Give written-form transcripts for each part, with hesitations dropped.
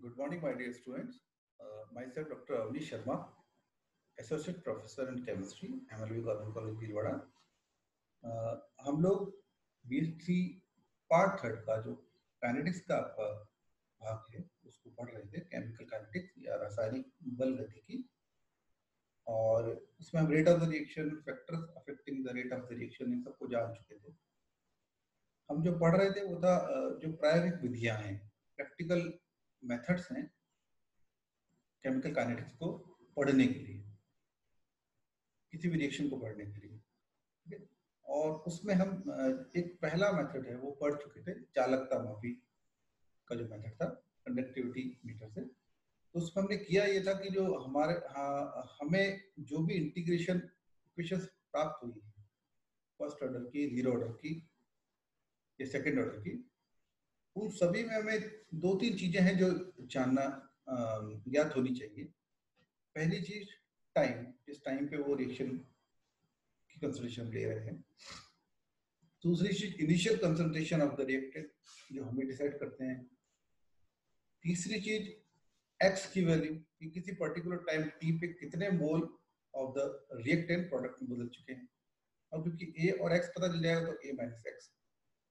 Good morning, my dear students. Myself, Dr. Avnish Sharma, Associate Professor in Chemistry, MLB Government College, Bhilwara. हम लोग BSc part third का जो kinetics का आपका भाग है उसको पढ़ रहे थे, केमिकल काइनेटिक्स या रासायनिक बल गतिकी, और इसमें हम rate of the reaction, factors affecting the rate of the reaction, इन सबको जान चुके थे। हम जो पढ़ रहे थे वो था जो प्रायोगिक विधियां हैं, प्रैक्टिकल मेथड्स हैं केमिकल काइनेटिक्स को पढ़ने के लिए, किसी भी रिएक्शन को पढ़ने के लिए, ठीक है। और उसमें हम एक पहला मेथड है वो पढ़ चुके थे, चालकता मापी का जो मेथड था कंडक्टिविटी मीटर से। तो उसमें हमने किया ये था कि जो हमारे हमें जो भी इंटीग्रेशन इक्वेशंस प्राप्त हुई फर्स्ट ऑर्डर की, जीरो ऑर्डर की या सेकेंड ऑर्डर की, उन सभी में हमें दो तीन चीजें हैं जो जानना ज्ञात होनी चाहिए। पहली चीज टाइम, जिस टाइम पे वो रिएक्शन की कंसंट्रेशन ले रहे हैं। दूसरी चीज initial concentration of the reactant, जो हमें डिसाइड करते हैं। तीसरी चीज एक्स की वैल्यू, कि किसी पर्टिकुलर टाइम टी पे कितने mole of the reactant product में बदल चुके हैं। और क्योंकि ए और एक्स पता चल जाएगा तो ए माइनस एक्स।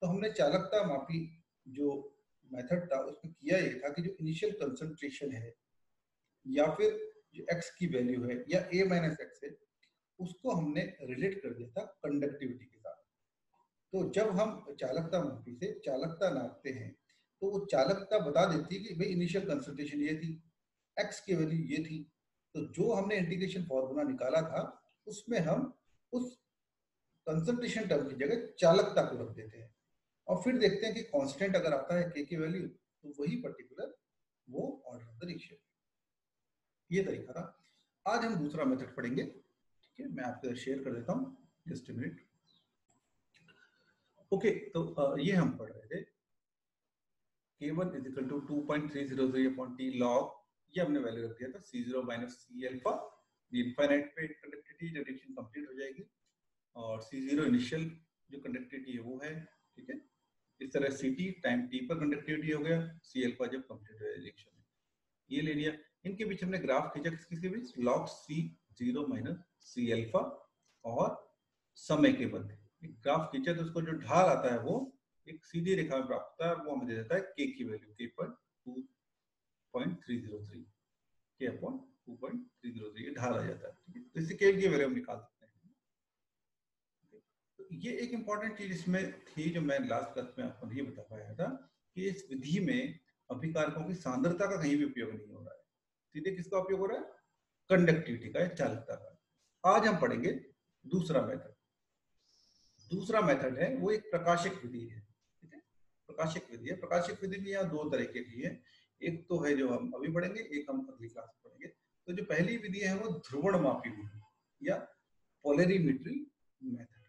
तो हमने चालकता मापी जो मेथड था उसमें किया ये था कि जो इनिशियल कंसंट्रेशन है या फिर जो एक्स की वैल्यू है या ए माइनस एक्स है, उसको हमने रिलेट कर दिया था कंडक्टिविटी के साथ। तो जब हम चालकता मापी से चालकता नापते हैं तो वो चालकता बता देती है कि भाई इनिशियल कंसंट्रेशन ये थी, एक्स की वैल्यू ये थी। तो जो हमने इंटीग्रेशन फॉर्मूला निकाला था उसमें हम उस कंसंट्रेशन टर्म की जगह चालकता को रख देते हैं और फिर देखते हैं कि कांस्टेंट अगर आता है के की वैल्यू तो वही पर्टिकुलर वो ऑर्डर ऑफ द रिएक्शन। ये तरीका था। आज हम दूसरा मेथड पढ़ेंगे, ठीक है। मैं आपके साथ शेयर कर देता हूँ, जस्ट अ मिनट। ओके, तो ये हम पढ़ रहे थे K1 is equal to 2.303 upon T log, ये हमने वैल्यू रख दिया था C0 माइनस C अल्फा। ये इनफाइनाइट पे कंडक्टिविटी रिएक्शन कंप्लीट हो जाएगी और C0 इनिशियल जो कंडक्टिविटी है वो है, ठीक है। इस तरह Ct टाइम t पर कंडक्टिविटी हो गया, C अल्फा जब कंप्लीट हो जाए रिएक्शन में, ये ले लिया। इनके बीच हमने ग्राफ खींचा, किसके बीच, log C0 minus C alpha और समय के बदले ग्राफ खींचा तो उसको जो ढाल आता है वो एक सीधी रेखा में प्राप्त होता है, वो हमें दे देता है k की वैल्यू, k पर 2.303, k अपॉन 2.303, ये ढाल आ जाता है, ठीक है। तो इससे k की वैल्यू हम निकाल सकते हैं। तो ये एक इंपॉर्टेंट चीज इसमें थी जो मैं लास्ट क्लास में आपको नहीं बता पाया था कि इस विधि में अभिकारकों की सांद्रता का कहीं भी उपयोग नहीं हो रहा है, सीधे किसका उपयोग हो रहा है, कंडक्टिविटी का या चालकता का। आज हम पढ़ेंगे दूसरा मेथड। दूसरा मेथड है वो एक प्रकाशिक विधि है, ठीक है। प्रकाशिक विधि है। प्रकाशिक विधि भी यहाँ दो तरह की है, एक तो है जो हम अभी पढ़ेंगे, एक हम अगली क्लास में पढ़ेंगे। तो जो पहली विधि है वो ध्रुवणमापी विधि या पोलरिमेट्री मेथड।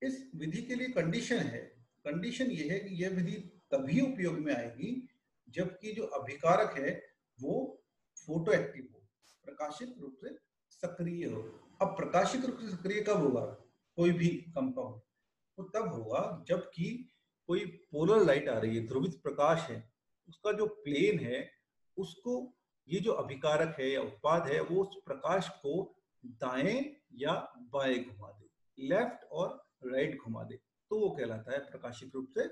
इस विधि के लिए कंडीशन है, कंडीशन ये है कि यह विधि तभी उपयोग में आएगी जबकि जो अभिकारक है वो फोटो एक्टिव हो, प्रकाशिक रूप से सक्रिय हो। अब प्रकाशिक रूप से सक्रिय कब होगा कोई भी कंपाउंड, वो तब होगा जबकि कोई पोलर लाइट आ रही है, ध्रुवित प्रकाश है, उसका जो प्लेन है उसको ये जो अभिकारक है या उत्पाद है वो उस प्रकाश को दाएं या बाएं घुमा दे, लेफ्ट और राइट घुमा दे, तो वो कहलाता है प्रकाशिक रूप से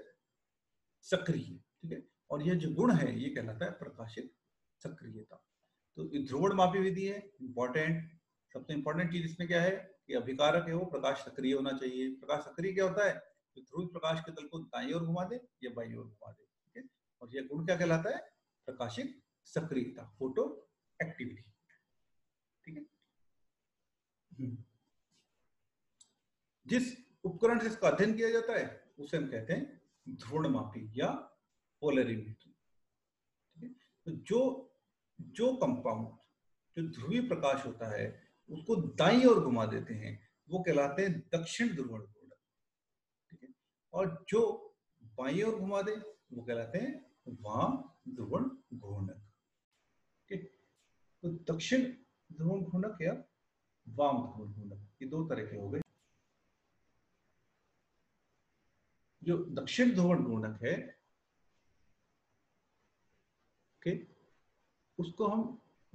सक्रिय, ठीक है। और यह जो गुण है ये कहलाता है प्रकाशिक सक्रियता। तो ध्रुवणमापी विधि है, इंपॉर्टेंट। सबसे इंपॉर्टेंट चीज इसमें क्या है कि अभिकारक है वो प्रकाश सक्रिय होना चाहिए। प्रकाश सक्रिय क्या होता है, तो ध्रुवित प्रकाश के तल को दाईं ओर घुमा दे या बाईं ओर घुमा दे, ठीक है। और यह गुण क्या कहलाता है, प्रकाशिक सक्रियता, फोटो एक्टिविटी, ठीक है। जिस उपकरण से इसका अध्ययन किया जाता है उसे हम कहते हैं ध्रुवणमापी या पोलरिमेट्री, ठीक है। तो जो कंपाउंड जो ध्रुवीय प्रकाश होता है उसको दाईं ओर घुमा देते हैं वो कहलाते हैं दक्षिण ध्रुवण घूर्णक, ठीक है। और जो बाईं ओर घुमा दे वो कहलाते हैं वाम ध्रुवण घूर्णक, ठीक है। तो दक्षिण ध्रुवण घूर्णक या वाम ध्रुवण घूर्णक, ये दो तरह के हो गए। जो दक्षिण ध्रुवण घूर्णक है ओके, उसको हम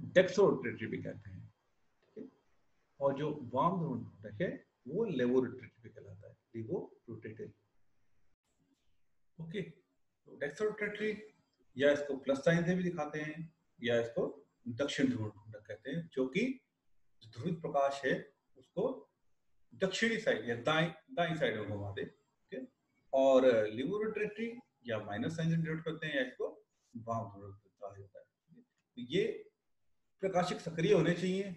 डेक्सोरोटेटरी भी कहते हैं, ठीक है। और जो वार्म ध्रुवण घटक है वो लेवोरोटेटरी कहलाता है, लेवोरोटेटरी। ओके, तो डेक्सोरोटेटरी या इसको प्लस साइन से भी दिखाते हैं या इसको दक्षिण ध्रुवण घटक कहते हैं, जो कि ध्रुवित प्रकाश है उसको दक्षिणी साइड या दाई दाई साइड में घुमा दे। ठीक, और लिबोरेटरी या माइनस साइन से डिनोट करते हैं या इसको वाम ध्रुव कहा जाता है। तो ये प्रकाशिक सक्रिय होने चाहिए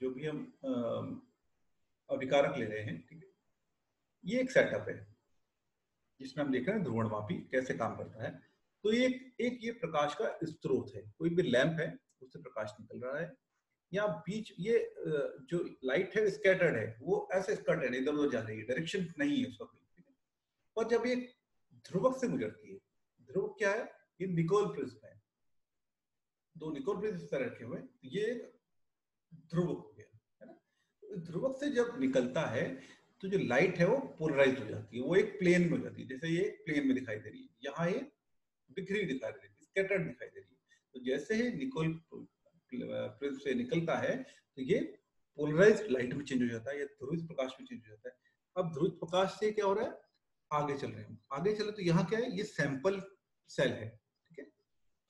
जो भी हम अभिकारक ले रहे हैं। ठीक है, ये एक सेटअप है जिसमें हम देख रहे हैं ध्रुवणमापी कैसे काम करता है। तो एक ये प्रकाश का स्रोत है, कोई भी लैंप है उससे प्रकाश निकल रहा है, या बीच ये जो लाइट है स्कैटर्ड है, वो ऐसे स्कैटर्ड है, इधर उधर जा रही है, डायरेक्शन नहीं है उसका कोई। और जब ये ध्रुवक से गुजरती है, ध्रुवक क्या है, ये निकोल प्रिज्म है, दो निकोल प्रिज्म इस तरह रखे हुए, ये ध्रुवक हो गया, है ना। ध्रुवक से जब निकलता है तो जो लाइट है वो पोलराइज हो जाती है, वो एक प्लेन में हो जाती है, जैसे ये प्लेन में दिखाई दे रही है, यहाँ ये बिखरी दिखाई दे रही है, स्कैटर्ड दिखाई दे रही है। तो जैसे ही निकोल प्रिज्म से निकलता है तो ये पोलराइज्ड लाइट में चेंज हो जाता है या ध्रुवित प्रकाश में चेंज हो जाता है। अब ध्रुवित प्रकाश से क्या हो रहा है, आगे चल रहे हैं, आगे चले तो यहाँ क्या है, ये सैंपल सेल है, ठीक है,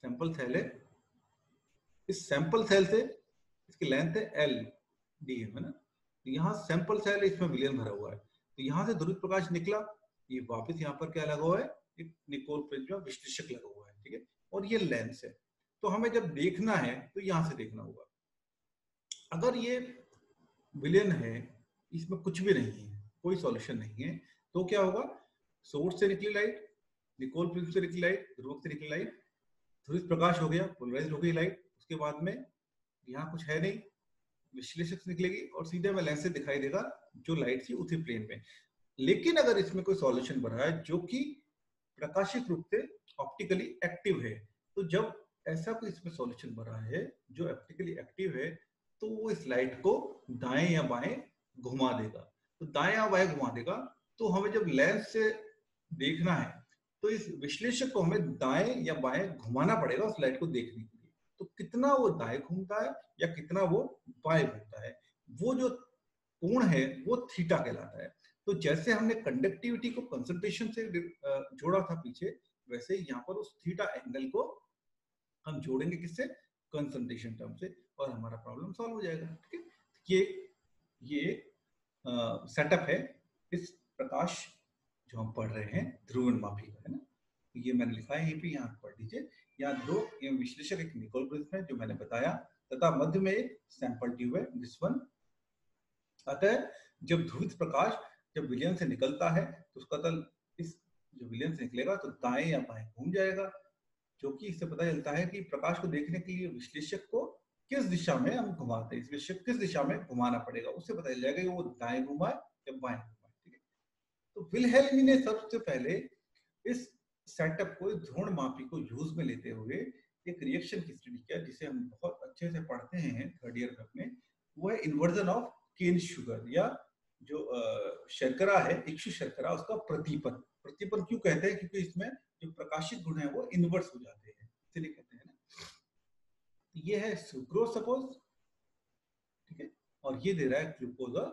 सैंपल सेल है। इस सैंपल सेल से इसकी लेंथ है एल डी है ना, तो यहाँ सैंपल सेल है, इसमें विलयन भरा हुआ है, तो यहाँ से ध्रुवित प्रकाश निकला, ये वापस यहाँ पर क्या लगा हुआ है, एक निकोल प्रिज्म विश्लेषक लगा हुआ है, ठीक है, और ये लेंस है। तो हमें जब देखना है तो यहाँ से देखना होगा। अगर ये विलयन है, इसमें कुछ भी नहीं है, कोई सॉल्यूशन नहीं है, तो क्या होगा, सोर्स से निकली लाइट, निकोल प्रिज्म से निकली लाइट, ध्रुवक से निकली लाइट, ध्रुवित प्रकाश हो गया, पोलराइज हो गई लाइट, उसके बाद में यहाँ कुछ है नहीं, विश्लेषक से निकलेगी और सीधे में लेंस से दिखाई देगा जो लाइट थी उसी प्लेन में। लेकिन अगर इसमें कोई सॉल्यूशन बना है जो कि प्रकाशिक रूप से ऑप्टिकली एक्टिव है, तो जब ऐसा कोई इसमें सॉल्यूशन बना है जो ऑप्टिकली एक्टिव है, तो वो इस लाइट को दाएं या बाएं घुमा देगा। तो दाएं या बाएं घुमा देगा, तो हमें जब लेंस से देखना है तो इस विश्लेषक को हमें दाएं या बाएं घुमाना पड़ेगा उस लाइट को देखने के लिए। तो कितना वो दाएं घूमता है या कितना वो बाएं घूमता है, वो जो कोण है वो थीटा कहलाता है। तो जैसे हमने कंडक्टिविटी को कंसंट्रेशन से जोड़ा था पीछे, वैसे ही यहाँ पर उस थीटा एंगल को हम जोड़ेंगे किससे, कंसंट्रेशन टर्म से, और हमारा प्रॉब्लम सॉल्व हो जाएगा। ठीक है, ये सेटअप है इस प्रकाश जो हम पढ़ रहे हैं ध्रुवणमापी का, है ना। तो ये मैंने लिखा है, ये भी यहाँ पढ़ लीजिए। यहाँ दो विश्लेषक, एक निकोल प्रिज्म है जो मैंने बताया, तथा मध्य में एक सैंपल ट्यूब है, दिस वन। अतः जब ध्रुवित प्रकाश जब विलयन से निकलता है तो उसका तल इस जो विलयन से निकलेगा तो दाएं या बाएं घूम जाएगा, जो कि इससे पता चलता है कि प्रकाश को देखने के लिए विश्लेषक को किस दिशा में हम घुमाते हैं, इस विश्लेषक किस दिशा में घुमाना पड़ेगा, उससे पता चल जाएगा कि वो दाएं घुमाए या बाएं घुमाए। ठीक है, तो विल्हेल्मी ने सबसे पहले इस सेटअप को, ध्रुवणमापी को यूज में लेते हुए एक रिएक्शन की स्टडी किया, जिसे हम बहुत अच्छे से पढ़ते हैं थर्ड ईयर में अपने, वो है इन्वर्जन ऑफ केन शुगर, या जो शर्करा है, इक्षु शर्करा, उसका प्रतिपन। प्रतिपन क्यों कहते हैं, क्योंकि इसमें जो प्रकाशित गुण है वो इनवर्स हो जाते हैं, इसलिए कहते हैं ना। ये है सुक्रोज सपोज, ठीक है, और ये दे रहा है ग्लूकोज और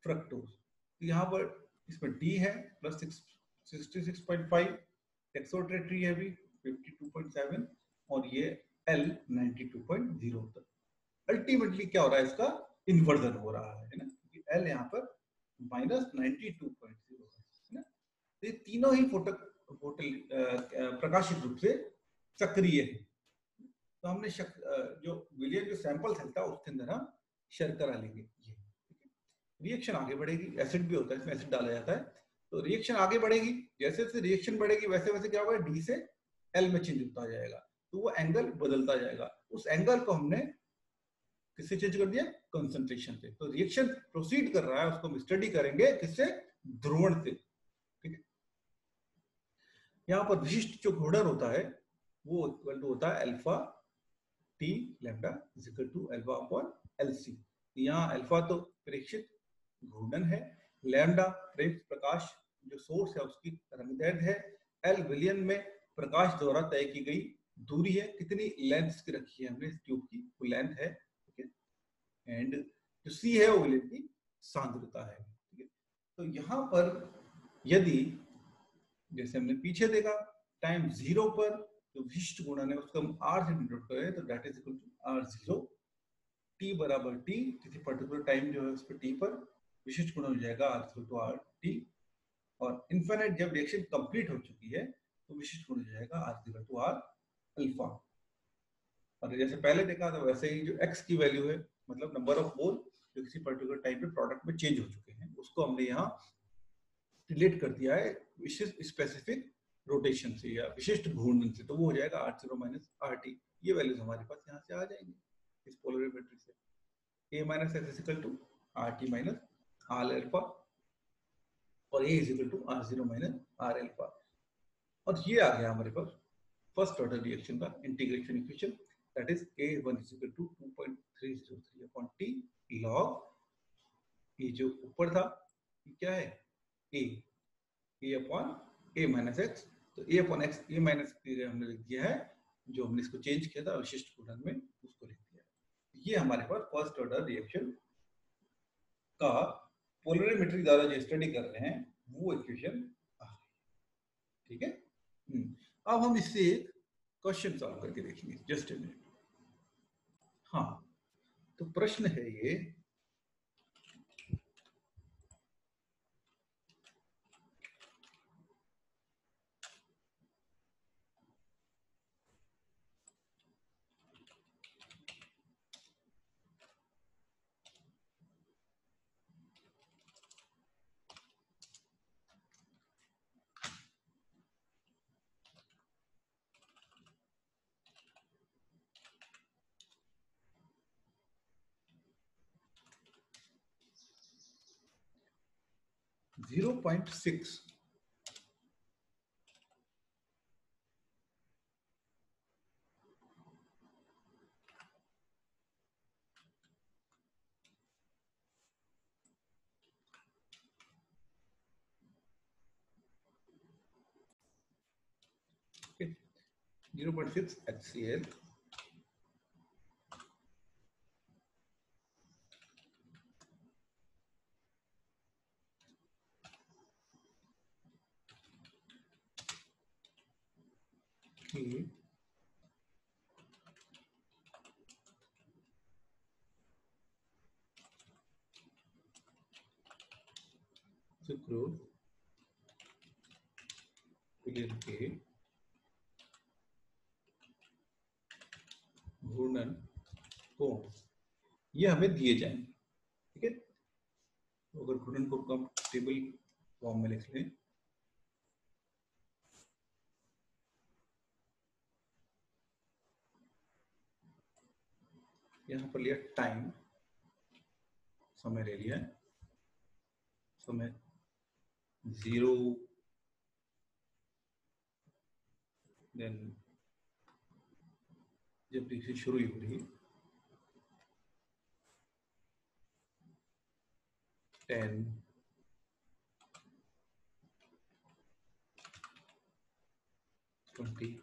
फ्रक्टोज। तो यहाँ पर इसमें डी है प्लस 66.5, डेक्सोट्रेटरी है भी 52.7, और ये एल 92.0 तक। अल्टीमेटली क्या हो रहा है, इसका इन्वर्जन हो रहा है ना, क्योंकि एल यहाँ पर -92.0 है ना। तो ये तीनों ही प्रकाशिक रूप से सक्रिय है। तो हमने जो विलियन जो सैंपल था उसके अंदर हम शर्करा लेंगे, ये रिएक्शन आगे बढ़ेगी, एसिड भी होता है इसमें, एसिड डाला जाता है, तो रिएक्शन आगे बढ़ेगी, जैसे जैसे रिएक्शन बढ़ेगी वैसे वैसे क्या होगा, डी से एल में चेंज होता जाएगा, तो वो एंगल बदलता जाएगा। उस एंगल को हमने किससे चेंज कर दिया, कंसंट्रेशन से। तो रिएक्शन प्रोसीड कर रहा है, उसको हम स्टडी करेंगे किससे, ध्रुवण से। ठीक है, यहाँ पर विशिष्ट जो घूर्णन होता है वो इक्वल टू होता है alpha T lambda is equal to alpha upon LC. यहाँ अल्फा तो प्रेक्षित घूर्णन है, लैम्डा प्रेरित प्रकाश जो सोर्स है उसकी तरंगदैर्घ्य है, एल विलयन में प्रकाश द्वारा तय की गई दूरी है, कितनी लेंथ की रखी है हमने इस ट्यूब की, वो लेंथ है, ठीक है। एंड जो सी है वो की सांद्रता है, ठीक है। तो यहाँ पर यदि जैसे हमने पीछे देखा टाइम 0 पर जो विशिष्ट गुणन है उसको हम r से डिनोट करें तो that is equal to r0, t बराबर t, किसी पर्टिकुलर टाइम जो है उस पर t पर विशिष्ट गुणन हो जाएगा r इक्वल टू rt, और इनफिनिट जब रिएक्शन कंप्लीट हो चुकी है तो विशिष्ट गुणन हो जाएगा r equal to r alpha. और जैसे पहले देखा था वैसे ही जो x की वैल्यू है, मतलब नंबर ऑफ मोल जो किसी पर्टिकुलर टाइम पे प्रोडक्ट में चेंज हो चुके हैं, उसको हमने यहाँ रिलेट कर दिया है विशिष्ट स्पेसिफिक रोटेशन से या विशिष्ट घूर्णन से, तो वो हो जाएगा r0 माइनस rt। ये वैल्यूज हमारे पास यहाँ से आ जाएंगे इस पोलरिमेट्री से, a minus x equal to rt minus r alpha और a is equal to r0 minus r alpha. और ये आ गया हमारे पास फर्स्ट ऑर्डर रिएक्शन का integration equation, that is a1 is equal to 2.303 upon t log, ये जो ऊपर था ये क्या है a upon a minus x, तो a upon x a minus हमने लिख दिया है, जो हमने इसको चेंज किया था विशिष्ट गुणन में उसको लिख दिया है। ये हमारे पास फर्स्ट ऑर्डर रिएक्शन का पोलरिमेट्री द्वारा जो स्टडी कर रहे हैं वो इक्वेशन आ रही है, ठीक है। अब हम इससे एक क्वेश्चन सॉल्व करके देखेंगे, जस्ट ए मिनट। हाँ, तो प्रश्न है ये, जीरो पॉइंट सिक्स HCl की सुक्रोज के घूर्णन कोण ये हमें दिए जाएंगे, ठीक है। तो अगर घूर्णन कोण को हम टेबल फॉर्म में लिख लें, यहाँ पर लिया टाइम, समय ले लिया, समय 0, देन जब रिएक्शन शुरू ही हो रही 10, 20,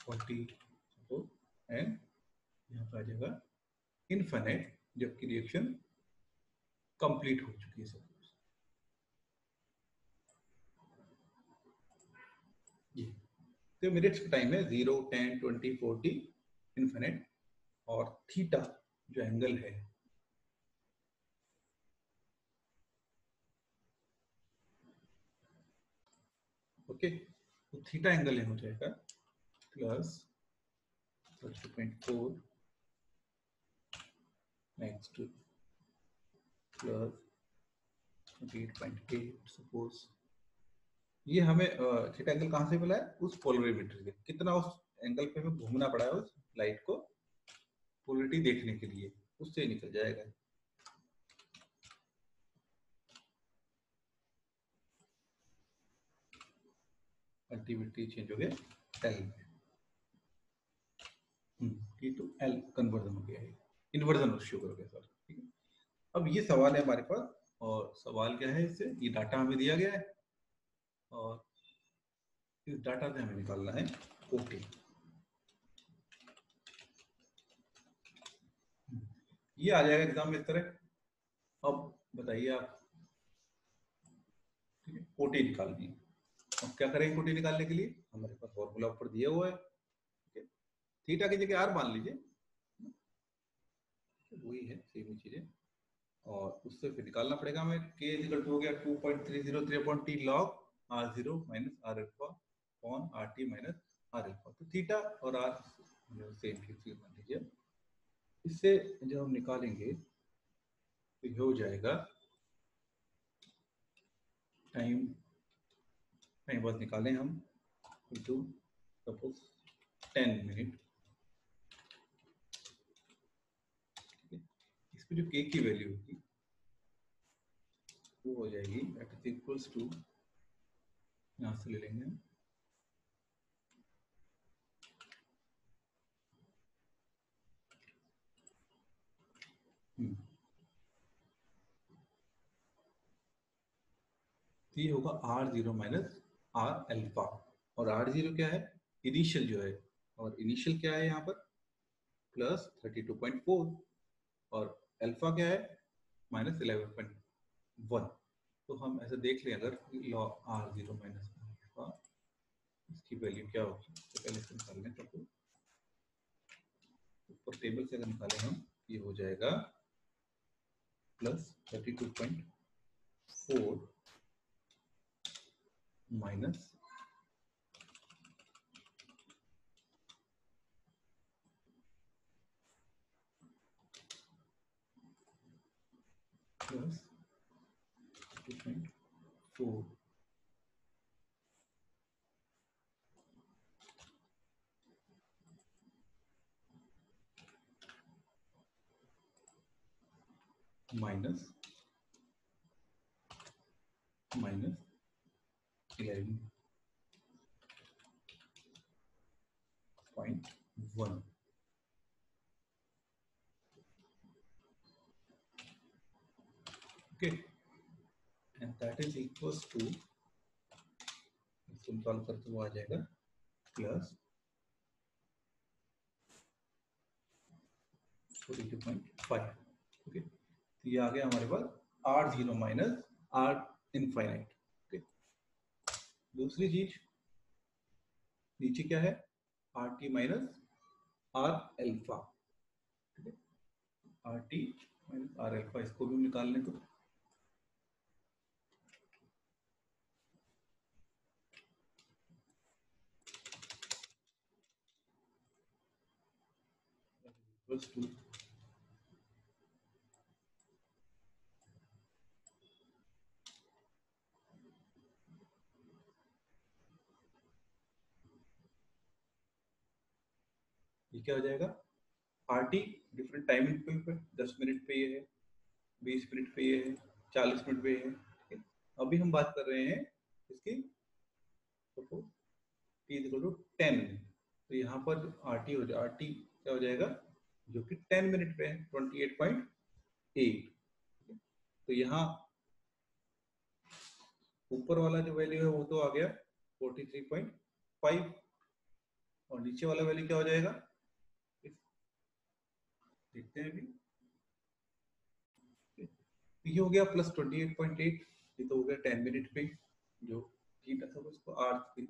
40 एंड यहाँ पर आ जाएगा इनफिनिट जबकि रिएक्शन कंप्लीट हो चुकी है सब जी। तो मिनट्स का टाइम है 0, 10, 20, 40 इनफिनिट, और थीटा जो एंगल है ओके, तो थीटा एंगल हो जाएगा प्लस 30.4 नेक्स्ट प्लस 28.8 सपोज। ये हमें थीटा एंगल कहाँ से मिला है, उस पोलरिमेट्री से, कितना उस एंगल पे हमें घूमना पड़ा है उस लाइट को पोलरिटी देखने के लिए, उससे निकल जाएगा। कंटिन्यूटी चेंज हो गया एल में, टी टू एल कन्वर्जन हो गया है, इन्वर्जन शुगर हो गया सर, ठीक है। अब ये सवाल है हमारे पास, और सवाल क्या है, इससे ये डाटा हमें दिया गया है और इस डाटा से हमें निकालना है कोटी। ये आ जाएगा एग्जाम में इस तरह। अब बताइए आप, ठीक है, कोटी निकालनी है। अब क्या करेंगे कोटी निकालने के लिए? हमारे पास फॉर्मूला ऊपर दिया हुआ है, ठीक है, थीटा की जगह आर मान लीजिए, वही है सेम ही चीजें। और उससे फिर निकालना पड़ेगा हमें, के इक्वल टू हो गया 2.303 upon T log R zero minus R alpha upon R T minus R alpha. तो थीटा और आर सेम चीज मान लीजिए। इससे जब हम निकालेंगे तो ये हो जाएगा टाइम बाद निकालें हम, टू सपोज 10 मिनट। इसमें जो के की वैल्यू होगी वो हो जाएगी दैट इज इक्वल्स टू, यहाँ से ले लेंगे तो ये होगा R zero minus R alpha. और आर जीरो क्या है? इनिशियल जो है, और इनिशियल क्या है यहाँ पर? प्लस 32.4। और अल्फा क्या है? माइनस 11.1। तो हम ऐसे देख लें, अगर log R zero minus alpha, इसकी वैल्यू क्या होगी? तो पहले से निकाल लें, तो ऊपर टेबल से अगर निकालें हम, ये हो जाएगा plus 32.4 minus plus 2.4 minus 11.1। okay, and that is equals to, इसको सॉल्व करते हुए आ जाएगा प्लस 42.5। ओके, तो ये आ गया हमारे पास R zero minus R infinite. Okay, दूसरी चीज नीचे क्या है? R T minus R alpha, ठीक है, R T minus R alpha, इसको भी निकालने को प्लस 2 ये क्या हो जाएगा? आर टी डिफरेंट टाइमिंग पे 10 मिनट पे ये है, 20 मिनट पे ये है, 40 मिनट पे ये है, ठीक है। अभी हम बात कर रहे हैं इसकी, suppose T equal to 10 minute. तो यहाँ पर आर टी हो जाए, आर टी क्या हो जाएगा? जो कि 10 मिनट पे है, 28.8। तो यहाँ ऊपर वाला जो वैल्यू है वो तो आ गया 43.5, और नीचे वाला वैल्यू क्या हो जाएगा? देखते हैं अभी। ये हो गया प्लस 28.8, ये तो हो गया 10 मिनट पे, जो थीटा था उसको आर थी।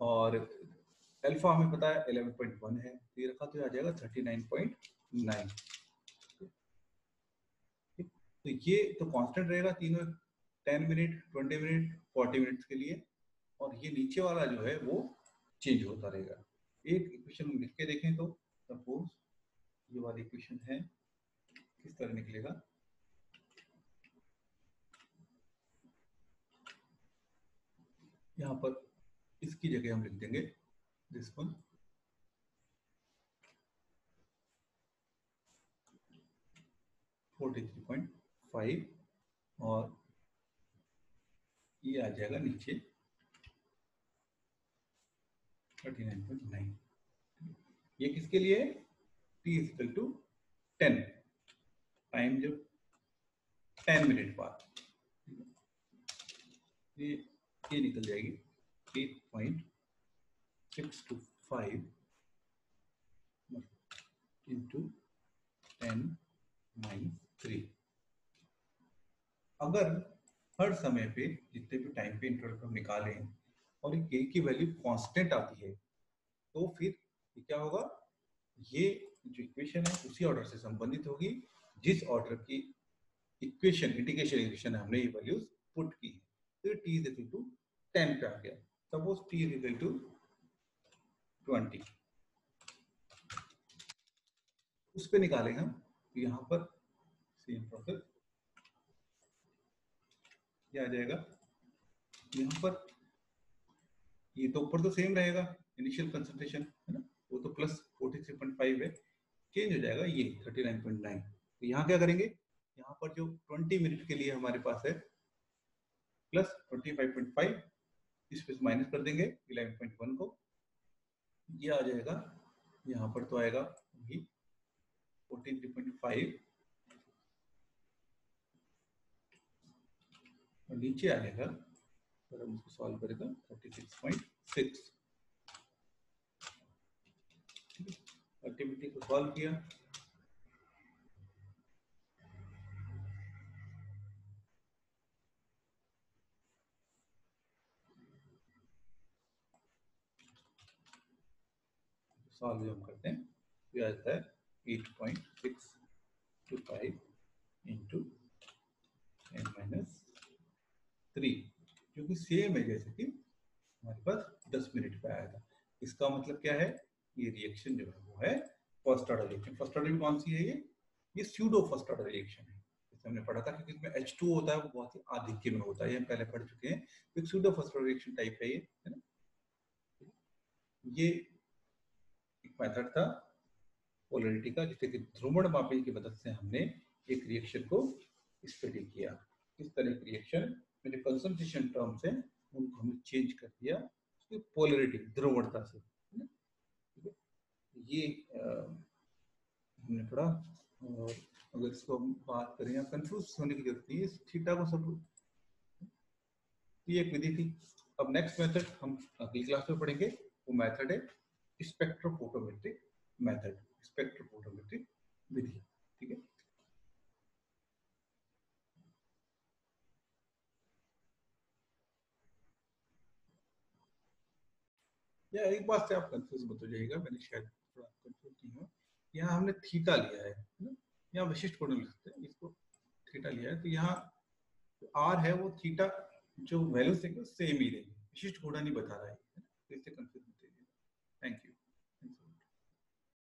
और अल्फा हमें पता है 11.1 है, तो ये रखा तो आ जाएगा 39.9। तो ये तो कांस्टेंट रहेगा तीनों, 10 मिनट, 20 मिनट, 40 मिनट्स के लिए। और ये नीचे वाला जो है वो चेंज होता रहेगा। एक इक्वेशन लिख के देखें तो, सपोज ये वाली इक्वेशन है, किस तरह निकलेगा? यहाँ पर इसकी जगह हम लिख देंगे दिस वन, 43.5, और ये आ जाएगा नीचे 39.9। ये किसके लिए? टी इक्वल टू 10, टाइम जो 10 मिनट बाद, ये निकल जाएगी 8.625 इंटू 10⁻3। अगर हर समय पे जितने भी टाइम पे इंटरवल हम निकाले हैं और ये की वैल्यू कांस्टेंट आती है, तो फिर ये क्या होगा, ये जो इक्वेशन है उसी ऑर्डर से संबंधित होगी जिस ऑर्डर की इक्वेशन, इंटीग्रेशन इक्वेशन हमने ये वैल्यूज पुट की है। तो t इज इक्वल टू 10 पे आ गया। Suppose t is equal to 20, उस पे निकालें हम। तो यहाँ पर सेम प्रोसेस क्या आ जाएगा, यहाँ पर ये तो ऊपर तो सेम रहेगा इनिशियल कंसंट्रेशन है ना, वो तो प्लस 43.5 है, चेंज हो जाएगा ये 39.9। तो यहाँ क्या करेंगे, यहाँ पर जो 20 मिनट के लिए हमारे पास है प्लस 25.5, इस पे माइनस कर देंगे 11.1 को, ये आ जाएगा, यहाँ पर तो आएगा वही 43.5 और नीचे आएगा, अगर हम इसको सॉल्व करें तो 36.6। एक्टिविटी को सॉल्व किया, सॉल्व जो हम करते हैं ये आता है 8.625 इंटू 10⁻3, जो कि सेम है जैसे कि हमारे पास 10 मिनट पे आया था। इसका मतलब क्या है, ये रिएक्शन जो है वो है first order reaction. First order में कौन सी है, ये स्यूडो फर्स्ट ऑर्डर रिएक्शन है। जैसे हमने पढ़ा था कि इसमें H2 होता है, वो बहुत ही आधिक्य में होता है, ये हम पहले पढ़ चुके हैं। तो pseudo first order reaction type है ये, है ना। ये एक मेथड था पोलैरिटी का, जिससे कि ध्रुवण मापी की मदद से हमने एक रिएक्शन को स्टडी किया। इस तरह के रिएक्शन में जो कंसंट्रेशन टर्म्स हैं उनको हमने चेंज कर दिया उसकी पोलैरिटी, ध्रुवणता से, है ना। ये हमने पढ़ा। और अगर इसको हम बात करें, या कंफ्यूज होने की जरूरत नहीं है, थीटा को सब, ये एक विधि थी। अब नेक्स्ट मेथड हम अगली क्लास में पढ़ेंगे, वो मेथड है स्पेक्ट्रोफोटोमेट्रिक मेथड, स्पेक्ट्रोफोटोमेट्रिक विधि, ठीक है। या एक बात से आप कंफ्यूज मत हो जाइएगा, मैंने शायद थोड़ा कंफ्यूज नहीं हुआ। यहाँ हमने थीटा लिया है ना, यहाँ विशिष्ट कोण लिख सकते हैं, इसको थीटा लिया है, तो यहाँ आर है वो थीटा जो वैल्यू से सेम ही रहेगी, विशिष्ट कोण नहीं बता रहा है, तो इससे कंफ्यूज